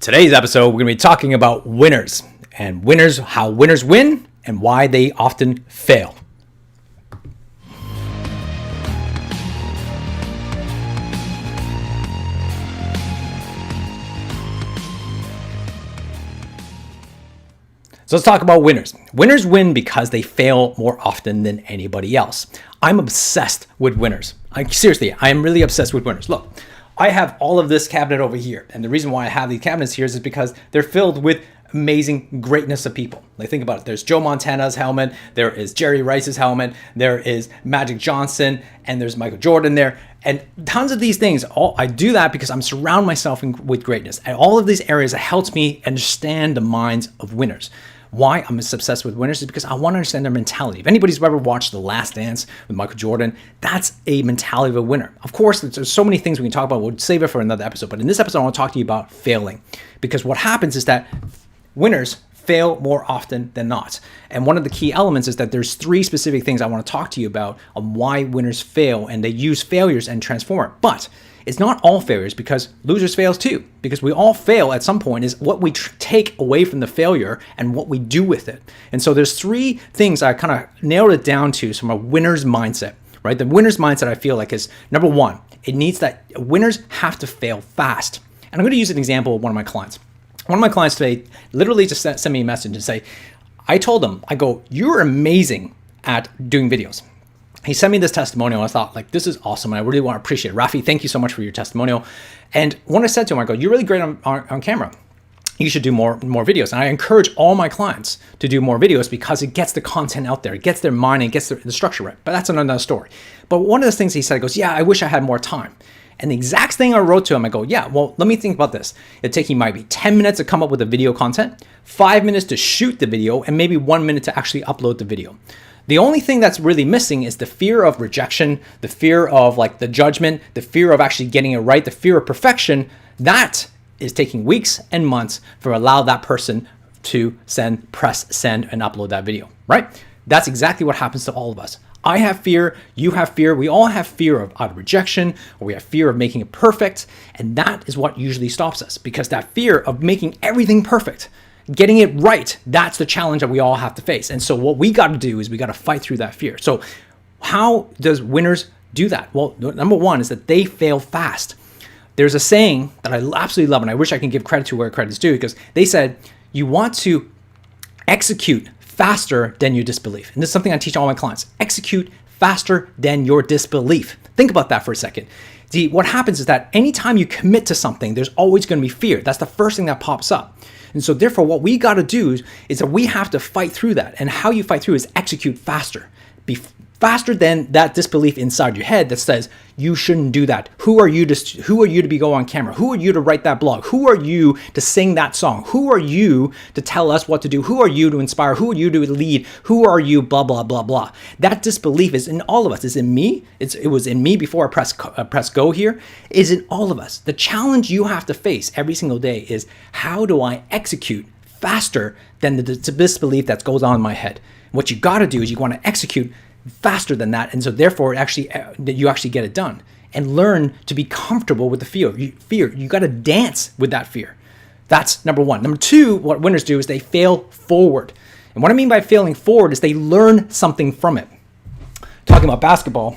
Today's episode, we're going to be talking about winners and winners, how winners win and why they often fail. So let's talk about winners. Winners win because they fail more often than anybody else. I'm obsessed with winners. Seriously, I am really obsessed with winners. Look, I have all of this cabinet over here. And the reason why I have these cabinets here is because they're filled with amazing greatness of people. Like, think about it. There's Joe Montana's helmet. There is Jerry Rice's helmet. There is Magic Johnson. And there's Michael Jordan there. And tons of these things. I do that because I'm surrounding myself with greatness. And all of these areas, it helps me understand the minds of winners. Why I'm obsessed with winners is because I want to understand their mentality. If anybody's ever watched The Last Dance with Michael Jordan, that's a mentality of a winner. Of course, there's so many things we can talk about. We'll save it for another episode. But in this episode, I want to talk to you about failing. Because what happens is that winners fail more often than not. And one of the key elements is that there's three specific things I want to talk to you about on why winners fail, and they use failures and transform it. But it's not all failures, because losers fails too, because we all fail at some point. Is what we take away from the failure and what we do with it. And so there's three things I kind of nailed it down to from a winner's mindset, right? The winner's mindset, I feel like, is number one, it needs that winners have to fail fast. And I'm going to use an example of one of my clients. One of my clients today literally just sent me a message and say, I told him, I go, you're amazing at doing videos. He sent me this testimonial. I thought, like, this is awesome. And I really want to appreciate it. Rafi, thank you so much for your testimonial. And when I said to him, I go, you're really great on camera. You should do more videos. And I encourage all my clients to do more videos because it gets the content out there. It gets their mind and gets the structure right. But that's another story. But one of the things he said, he goes, yeah, I wish I had more time. And the exact thing I wrote to him, I go, yeah, well, let me think about this. It'd take you maybe 10 minutes to come up with the video content, 5 minutes to shoot the video, and maybe 1 minute to actually upload the video. The only thing that's really missing is the fear of rejection, the fear of like the judgment, the fear of actually getting it right, the fear of perfection. That is taking weeks and months for allow that person to press send and upload that video, right? That's exactly what happens to all of us. I have fear, you have fear, we all have fear of out of rejection, or we have fear of making it perfect. And that is what usually stops us, because that fear of making everything perfect, getting it right, that's the challenge that we all have to face. And so what we got to do is we got to fight through that fear. So how does winners do that? Well, number one is that they fail fast. There's a saying that I absolutely love, and I wish I can give credit to where credit is due, because they said, you want to execute faster than your disbelief. And this is something I teach all my clients. Execute faster than your disbelief. Think about that for a second. See, what happens is that anytime you commit to something, there's always going to be fear. That's the first thing that pops up. And so therefore, what we got to do is that we have to fight through that. And how you fight through is execute faster. Be faster than that disbelief inside your head that says you shouldn't do that. Who are you to go on camera? Who are you to write that blog? Who are you to sing that song? Who are you to tell us what to do? Who are you to inspire? Who are you to lead? Who are you? Blah blah blah blah. That disbelief is in all of us. It's in me. It was in me before I press go here. Is in all of us. The challenge you have to face every single day is, how do I execute faster than the disbelief that goes on in my head? What you got to do is you want to execute faster than that, and so therefore you actually get it done, and learn to be comfortable with the fear. You got to dance with that fear. That's number one. Number two, what winners do is they fail forward. And what I mean by failing forward is they learn something from it. Talking about basketball,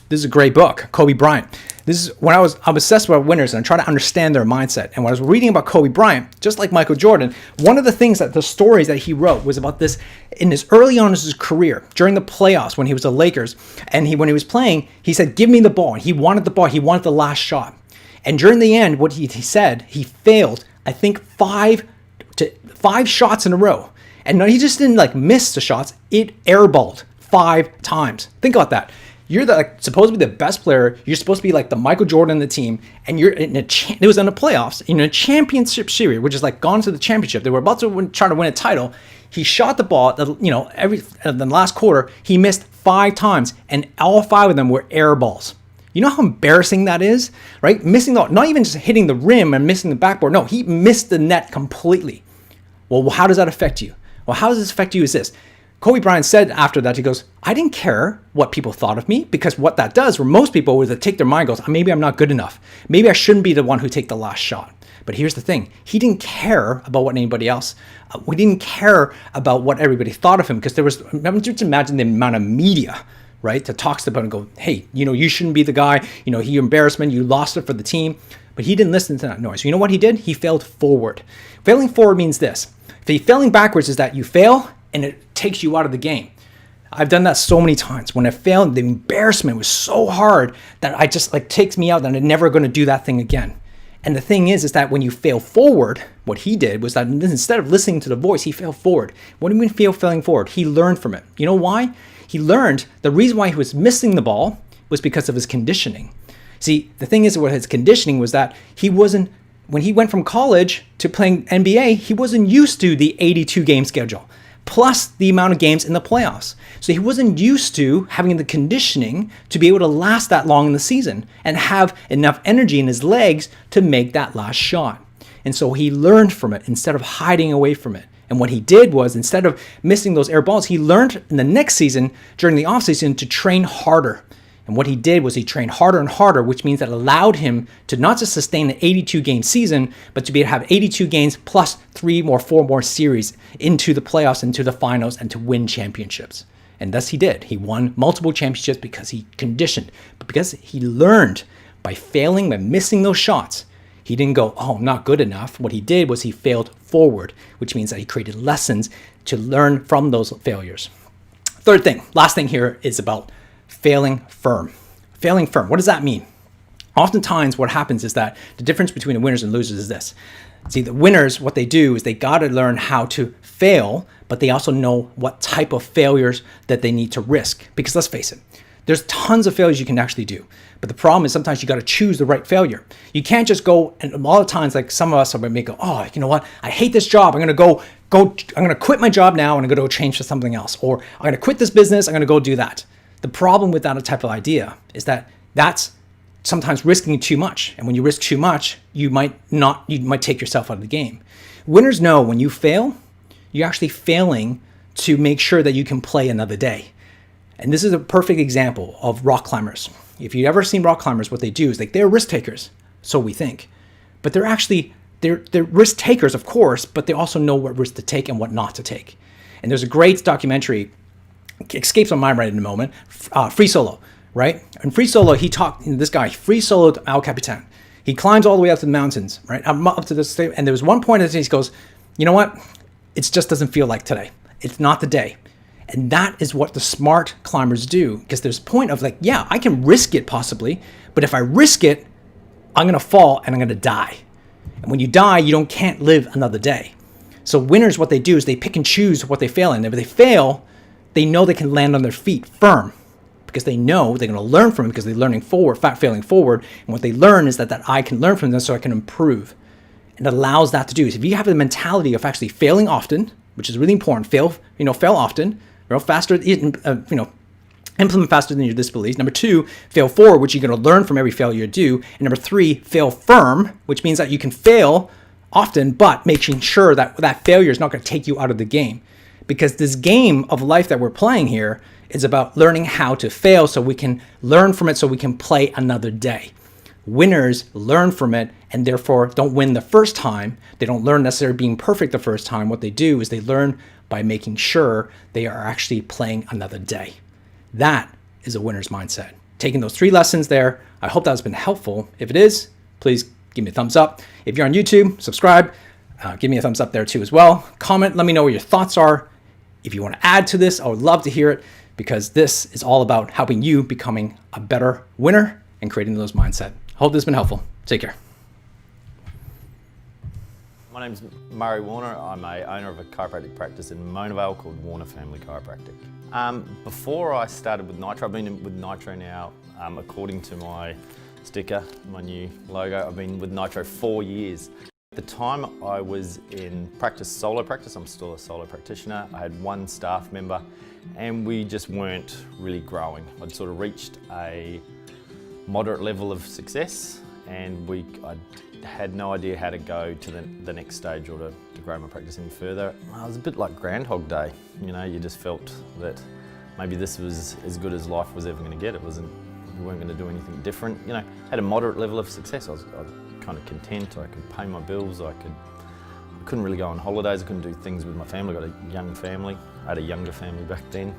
this is a great book, Kobe Bryant. This is when I'm obsessed with winners and I try to understand their mindset. And when I was reading about Kobe Bryant, just like Michael Jordan, one of the things that the stories that he wrote was about this in his early on in his career, during the playoffs when he was the Lakers, and when he was playing, he said, give me the ball. And he wanted the ball. He wanted the last shot. And during the end, what he said, he failed, I think, five shots in a row. And he just didn't miss the shots. It airballed 5 times. Think about that. You're supposed to be the best player. You're supposed to be like the Michael Jordan of the team, and you're in it was in the playoffs in a championship series, which is gone to the championship. They were about to try to win a title. He shot the ball. The last quarter, he missed 5 times, and all 5 of them were air balls. You know how embarrassing that is, right? Missing not even just hitting the rim and missing the backboard. No, he missed the net completely. Well, how does that affect you? Well, how does this affect you is this. Kobe Bryant said after that, he goes, I didn't care what people thought of me, because what that does for most people was to take their mind, goes, maybe I'm not good enough. Maybe I shouldn't be the one who take the last shot. But here's the thing. He didn't care about what anybody else, we didn't care about what everybody thought of him, because there was, just imagine the amount of media, right, that talks about and go, hey, you shouldn't be the guy, he embarrassment, you lost it for the team. But he didn't listen to that noise. You know what he did? He failed forward. Failing forward means this. Failing backwards is that you fail and it takes you out of the game. I've done that so many times. When I failed, the embarrassment was so hard that I just takes me out and I'm never going to do that thing again. And the thing is that when you fail forward, what he did was that instead of listening to the voice, he failed forward. What do you mean failing forward? He learned from it. You know why? He learned the reason why he was missing the ball was because of his conditioning. See, the thing is with his conditioning was that when he went from college to playing NBA, he wasn't used to the 82 game schedule, plus the amount of games in the playoffs. So he wasn't used to having the conditioning to be able to last that long in the season and have enough energy in his legs to make that last shot. And so he learned from it instead of hiding away from it. And what he did was, instead of missing those air balls, he learned in the next season, during the offseason, to train harder. And what he did was he trained harder and harder, which means that allowed him to not just sustain an 82 game season, but to be able to have 82 games plus 4 more series into the playoffs, into the finals, and to win championships. And thus he did. He won multiple championships because he conditioned, but because he learned by failing, by missing those shots. He didn't go, oh, I'm not good enough. What he did was he failed forward, which means that he created lessons to learn from those failures. Third thing, last thing here is about failing firm. Failing firm, what does that mean? Oftentimes what happens is that the difference between the winners and losers is this. See, the winners, what they do is they got to learn how to fail, but they also know what type of failures that they need to risk. Because let's face it, there's tons of failures you can actually do. But the problem is sometimes you got to choose the right failure. You can't just go, and a lot of times, like some of us are going to go, oh, you know what? I hate this job. I'm going to quit my job now and I'm going to go change to something else. Or I'm going to quit this business. I'm going to go do that. The problem with that type of idea is that that's sometimes risking too much. And when you risk too much, you might take yourself out of the game. Winners know when you fail, you're actually failing to make sure that you can play another day. And this is a perfect example of rock climbers. If you've ever seen rock climbers, what they do is they're risk takers, so we think. But they're risk takers, of course, but they also know what risk to take and what not to take. And there's a great documentary, escapes my mind right in the moment, Free Solo, right? And Free Solo, this guy free soloed El Capitan. He climbs all the way up to the mountains, right? Up to this thing, and there was one point that he goes, you know what? It just doesn't feel like today. It's not the day. And that is what the smart climbers do, because there's a point of yeah, I can risk it possibly, but if I risk it, I'm going to fall and I'm going to die. And when you die, you can't live another day. So winners, what they do is they pick and choose what they fail in. If they fail, they know they can land on their feet firm, because they know they're going to learn from it, because they're failing forward. And what they learn is that I can learn from this so I can improve. And it allows that to do. So if you have the mentality of actually failing often, which is really important, fail often, faster, implement faster than your disbeliefs. Number 2, fail forward, which you're going to learn from every failure you do. And number 3, fail firm, which means that you can fail often, but making sure that that failure is not going to take you out of the game. Because this game of life that we're playing here is about learning how to fail so we can learn from it so we can play another day. Winners learn from it and therefore don't win the first time. They don't learn necessarily being perfect the first time. What they do is they learn by making sure they are actually playing another day. That is a winner's mindset. Taking those 3 lessons there, I hope that has been helpful. If it is, please give me a thumbs up. If you're on YouTube, subscribe. Give me a thumbs up there too as well. Comment, let me know what your thoughts are. If you want to add to this, I would love to hear it, because this is all about helping you becoming a better winner and creating those mindset. Hope this has been helpful. Take care. My name's Murray Warner. I'm a owner of a chiropractic practice in Mona Vale called Warner Family Chiropractic. Before I started with Nitro, I've been with Nitro now, according to my sticker, my new logo, I've been with Nitro 4 years. At the time I was in solo practice, I'm still a solo practitioner. I had 1 staff member and we just weren't really growing. I'd sort of reached a moderate level of success and I had no idea how to go to the next stage or to grow my practice any further. It was a bit like Groundhog Day, you know, you just felt that maybe this was as good as life was ever going to get. We weren't going to do anything different. You know, had a moderate level of success. I was kind of content. I could pay my bills. I couldn't really go on holidays. I couldn't do things with my family. I got a young family. I had a younger family back then.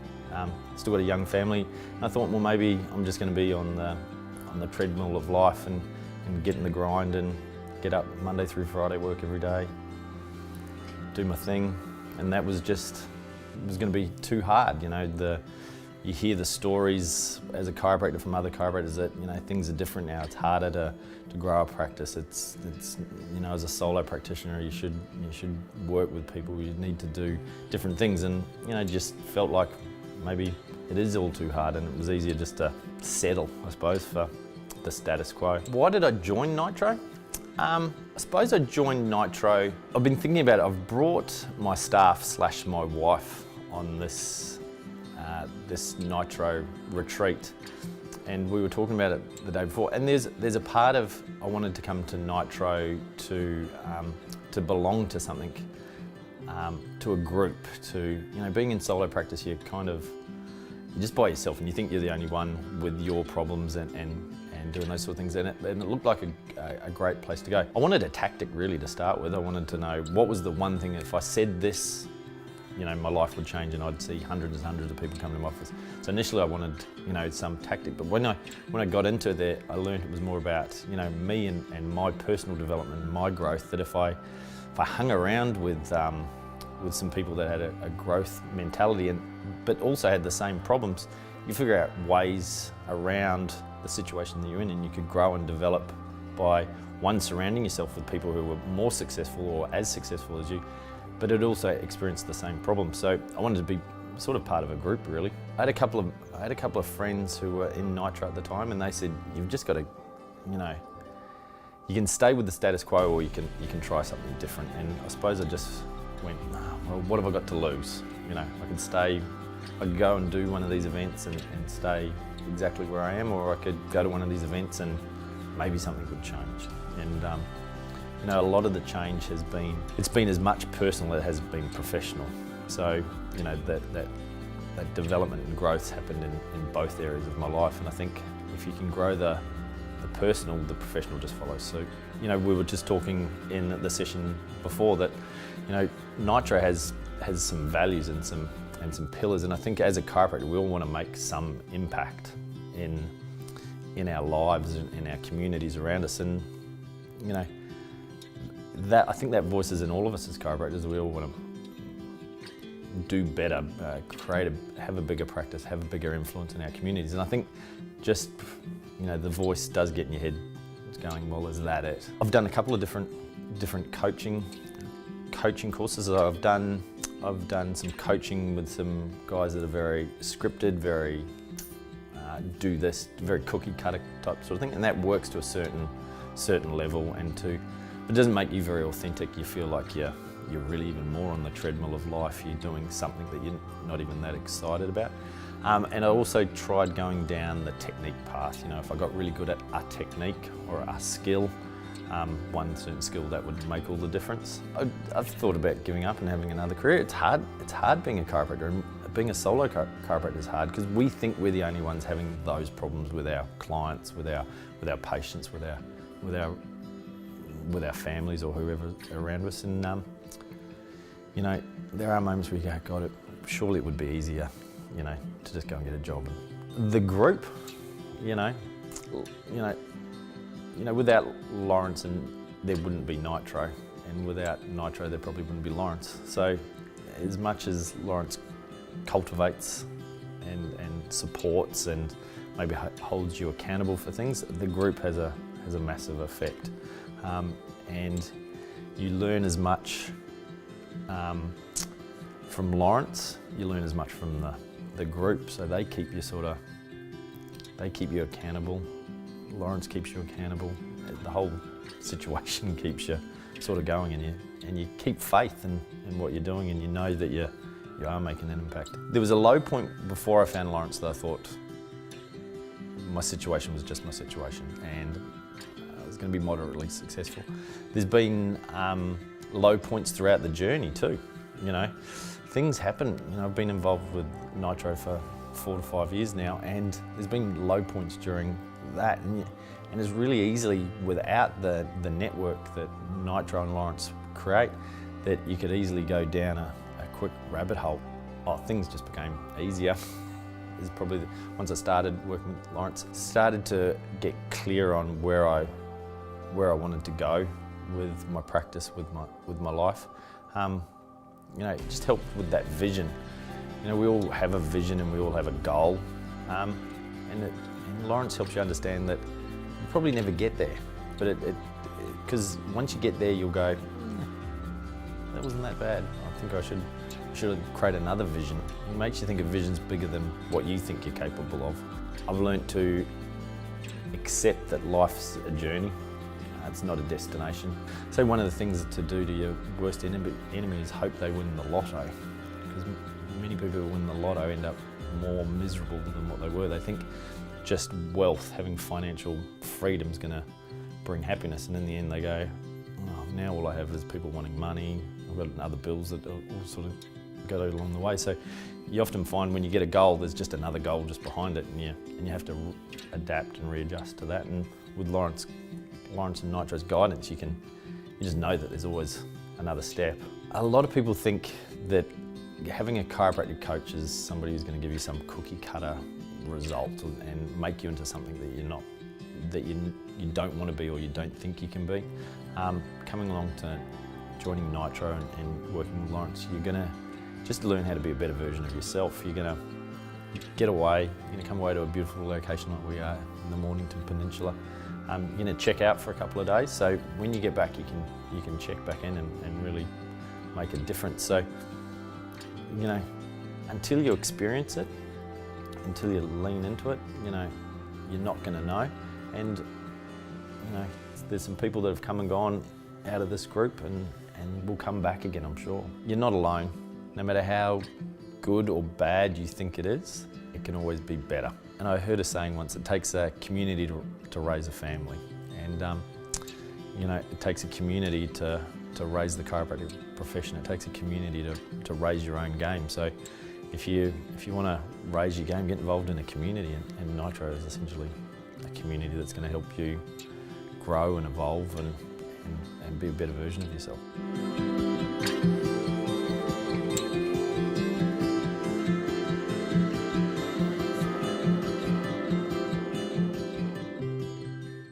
Still got a young family. And I thought, well, maybe I'm just going to be on the treadmill of life and get in the grind and get up Monday through Friday, work every day, do my thing. And that was just, it was going to be too hard. You know, you hear the stories as a chiropractor from other chiropractors that, you know, things are different now. It's harder to grow a practice. It's you know, as a solo practitioner, you should work with people. You need to do different things, and you know, just felt like maybe it is all too hard, and it was easier just to settle, I suppose, for the status quo. Why did I join Nitro? I suppose I joined Nitro. I've been thinking about it. I've brought my staff / my wife on this Nitro retreat, and we were talking about it the day before. And there's a part of I wanted to come to Nitro to belong to something, to a group. To, you know, being in solo practice, you're just by yourself, and you think you're the only one with your problems and doing those sort of things. And it looked like a great place to go. I wanted a tactic really to start with. I wanted to know what was the one thing, if I said this, you know, my life would change and I'd see hundreds and hundreds of people come to my office. So initially I wanted, you know, some tactic, but when I got into it, I learned it was more about, you know, me and my personal development, my growth, that if I hung around with some people that had a growth mentality but also had the same problems, you figure out ways around the situation that you're in, and you could grow and develop by, one, surrounding yourself with people who were more successful or as successful as you, but it also experienced the same problem. So I wanted to be sort of part of a group, really. I had a couple of friends who were in Nitro at the time, and they said, you've just got to, you know, you can stay with the status quo, or you can try something different. And I suppose I just went, well, what have I got to lose? You know, I could go and do one of these events and stay exactly where I am, or I could go to one of these events and maybe something would change. And you know, a lot of the change it's been as much personal as it has been professional. So, you know, that development and growth happened in both areas of my life. And I think if you can grow the personal, the professional just follows suit. You know, we were just talking in the session before that, you know, Nitro has some values and some pillars, and I think as a chiropractor we all want to make some impact in our lives and in our communities around us. And you know, I think that voice is in all of us as chiropractors. We all want to do better, have a bigger practice, have a bigger influence in our communities. And I think just, you know, the voice does get in your head. It's going, well, is that it? I've done a couple of different coaching courses. I've done some coaching with some guys that are very scripted, very do this, very cookie cutter type sort of thing, and that works to a certain level, but it doesn't make you very authentic. You feel like you're really even more on the treadmill of life. You're doing something that you're not even that excited about. And I also tried going down the technique path. You know, if I got really good at a technique or a skill, one certain skill, that would make all the difference. I've thought about giving up and having another career. It's hard being a chiropractor, and being a solo chiropractor is hard because we think we're the only ones having those problems with our clients, with our patients, with our families or whoever around us. And you know, there are moments where you go, God, surely it would be easier, you know, to just go and get a job. The group, you know, without Lawrence, and there wouldn't be Nitro, and without Nitro there probably wouldn't be Lawrence. So as much as Lawrence cultivates and supports and maybe holds you accountable for things, the group has a massive effect. And you learn as much from Lawrence, you learn as much from the group, so they keep you accountable. Lawrence keeps you accountable. The whole situation keeps you sort of going, and you keep faith in what you're doing, and you know that you are making an impact. There was a low point before I found Lawrence that I thought my situation was just my situation, and I was going to be moderately successful. There's been low points throughout the journey too. You know, things happen. You know, I've been involved with Nitro for 4 to 5 years now, and there's been low points during that, and it's really easily, without the network that Nitro and Lawrence create, that you could easily go down a quick rabbit hole. Oh, things just became easier. It's probably once I started working with Lawrence, started to get clear on where I wanted to go with my practice, with my life. You know, it just helped with that vision. You know, we all have a vision and we all have a goal, and Lawrence helps you understand that you probably never get there, but because once you get there, you'll go, that wasn't that bad. I think I should create another vision. It makes you think a vision's bigger than what you think you're capable of. I've learned to accept that life's a journey. It's not a destination. So one of the things to do to your worst enemy is hope they win the lotto, because many people who win the lotto end up more miserable than what they were. They think just wealth, having financial freedom, is going to bring happiness, and in the end they go, oh, now all I have is people wanting money. I've got other bills that all sort of go along the way. So you often find when you get a goal, there's just another goal just behind it, and you have to adapt and readjust to that. And with Lawrence and Nitro's guidance, you just know that there's always another step. A lot of people think that having a chiropractic coach is somebody who's going to give you some cookie cutter result and make you into something that you're not, that you don't want to be, or you don't think you can be. Coming along to joining Nitro and working with Lawrence, you're going to just learn how to be a better version of yourself. You're going to get away, you're going to come away to a beautiful location like we are in the Mornington Peninsula. You're going to check out for a couple of days, so when you get back you can check back in and really make a difference. So, you know, until you experience it, until you lean into it, you know, you're not going to know. And, you know, there's some people that have come and gone out of this group and will come back again, I'm sure. You're not alone. No matter how good or bad you think it is, it can always be better. And I heard a saying once, it takes a community to raise a family. And, you know, it takes a community to raise the chiropractic profession. It takes a community to raise your own game. So if you want to raise your game, get involved in a community, and Nitro is essentially a community that's going to help you grow and evolve and be a better version of yourself.